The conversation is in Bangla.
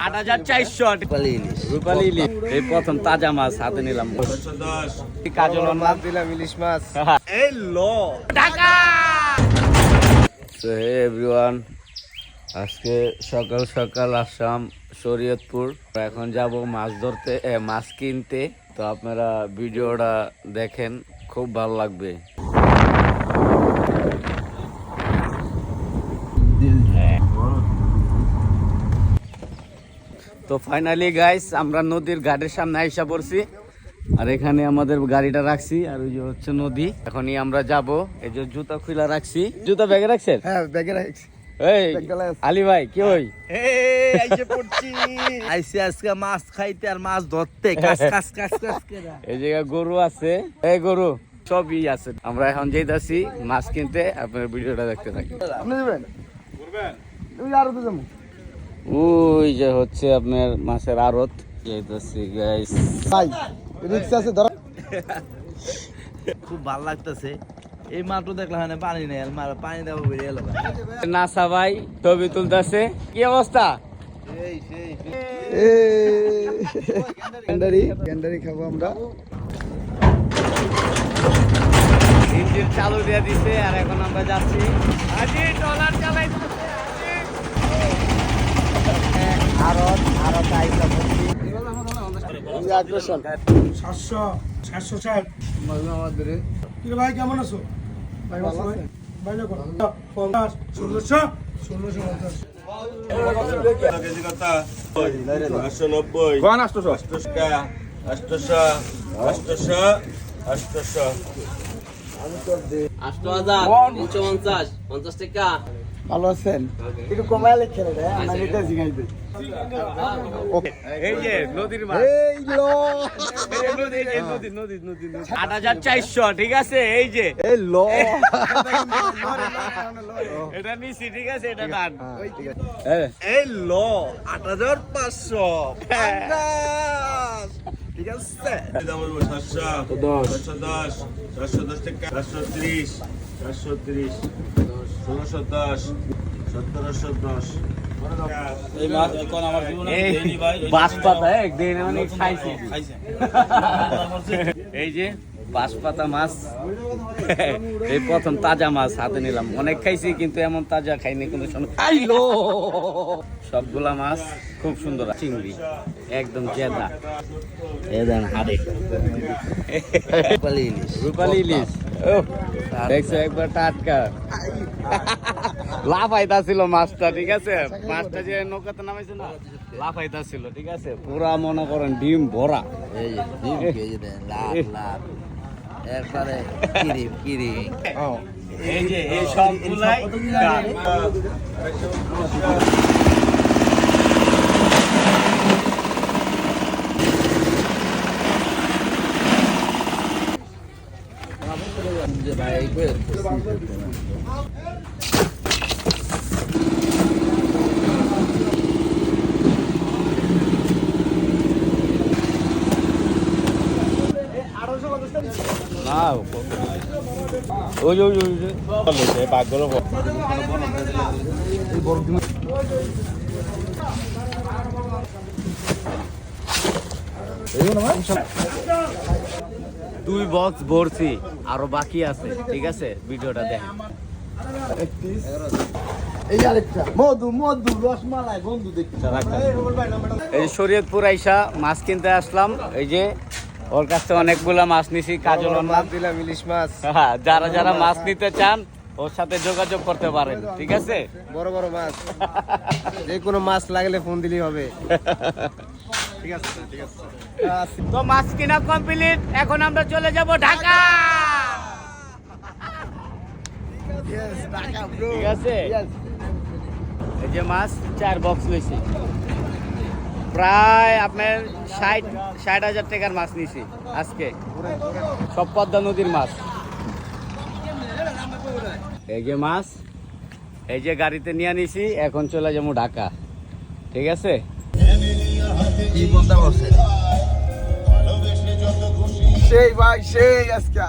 8,400 রূপালী ইলিশ। এই প্রথম তাজা মাছ হাতে নিলাম। কাজল মাছ দিলাম, ইলিশ মাছ। এই লো ঢাকা। সো হে এভরিওয়ান, আজকে সকাল সকাল আসলাম শরীয়তপুর। এখন যাব মাছ ধরতে, মাছ কিনতে। তো আপনারা ভিডিওটা দেখেন, খুব ভালো লাগবে। তো ফাইনালি গাইস, আমরা নদীর ঘাটের সামনে আইসা পড়ছি। আর এখানে আমাদের গাড়িটা রাখছি, আর ওই যে হচ্ছে নদী। এখনই আমরা যাব। এই যে জুতা খুলে রাখছি। জুতা ব্যাগে রাখছেন? হ্যাঁ, ব্যাগে রাখছি। এই আলী ভাই কি হই? আইসি আজকে মাছ খাইতে আর মাছ ধরতে। এই জায়গা গরু আছে, এই গরু সবই আছে। আমরা এখন যাইতাছি মাছ কিনতে। আপনার ভিডিওটা দেখতে থাকি। আপনি যাবেন? তুমি আরো তো যাবো। ওই যে হচ্ছে আপনার মাছের আড়ত। যাইতাছি গাইস। ভাই রিক্সা আছে, ধরো। খুব ভালো লাগতেছে। এই মাত্র দেখলাম পানি নেই, পানি দেবো বেরিয়ে এলো। নাসা ভাই ছবি তুলতেছে। কি অবস্থা? গ্যান্ডারি খাবো আমরা। ইঞ্জিন চালু দিয়ে দিছে, আর এখন আমরা যাচ্ছি। আজি ডলার চালাইতেছে। আরত আইসা পড়ছি। 760 আমাদের ভাই কেমন আছো? ভাই ভালো আছে? ভাই না করো 50 1600 1650 কেজি কত? 890 কোন 800 800 50 টাকা। ভালো আছেন? একটু কমায় লেখেন রে, আমরা এটা জিগাই দেই। এই যে নদীর মাছ। এই লো নদী 8,400, ঠিক আছে? এই যে এই লো এটা নিছি, ঠিক আছে? এটা ডান। এই লো 8,500 ঠিক আছে। দাম বলবো 710 410 টাকা 430 1610 1710। এই মাছ এখন আমার জীবনে দেইনি ভাই। বাঁশ পাতা একদিন মানে খাইছি। এই যে বাঁশ পাতা মাছ, এই প্রথম তাজা মাছ হাতে নিলাম। অনেক খাইছি কিন্তু এমন তাজা খাইনি কোনো সময়। খাইলো সবগুলা মাছ খুব সুন্দর। চিংড়ি একদম জেদা, এদান হাড়ে। রূপালী ইলিশ দেখছো একবার টাটকা। লাফাইতা ছিল মাছটা, ঠিক আছে? মাছটা যে নৌকাতে নামাইছে না, লাফাইতা ছিল, ঠিক আছে? পুরা মনে করেন ডিম ভরা। এই যে ডিম খেয়ে দেন, লাখ লাখ একবারে কিরি। এই যে এই সবগুলাই ভাই না, ওই যে বাঘগুলো দুই বক্স ভরছি, আরো বাকি আছে, ঠিক আছে? ভিডিওটা দেখেন। এই আরেকটা মধু রসমালাই বন্ধু দেখতে। এই যে শরীয়তপুর আইসা মাছ কিনতে আসলাম। এই যে ওর কাছ থেকে অনেকগুলা মাছ নিছি। কাজল মাছ দিলাম, ইলিশ মাছ। যারা যারা মাছ নিতে চান ওর সাথে যোগাযোগ করতে পারেন, ঠিক আছে? বড় বড় মাছ, যে কোনো মাছ লাগলে ফোন দিলেই হবে। ঠিক আছে, ঠিক আছে। তো মাছ কিনা কমপ্লিট, এখন আমরা চলে যাব ঢাকা। ঠিক আছে? এই যে মাছ 4 বক্স লইছি, প্রায় আপনার 60,000 টাকার মাছ নিছি আজকে। সব পদ্মা নদীর মাছ। এই যে মাছ, এই যে গাড়িতে নিয়ে নিছি। এখন চলে যাবো ঢাকা, ঠিক আছে? কি বলতে পারছে? সেই ভাই সেই আজকে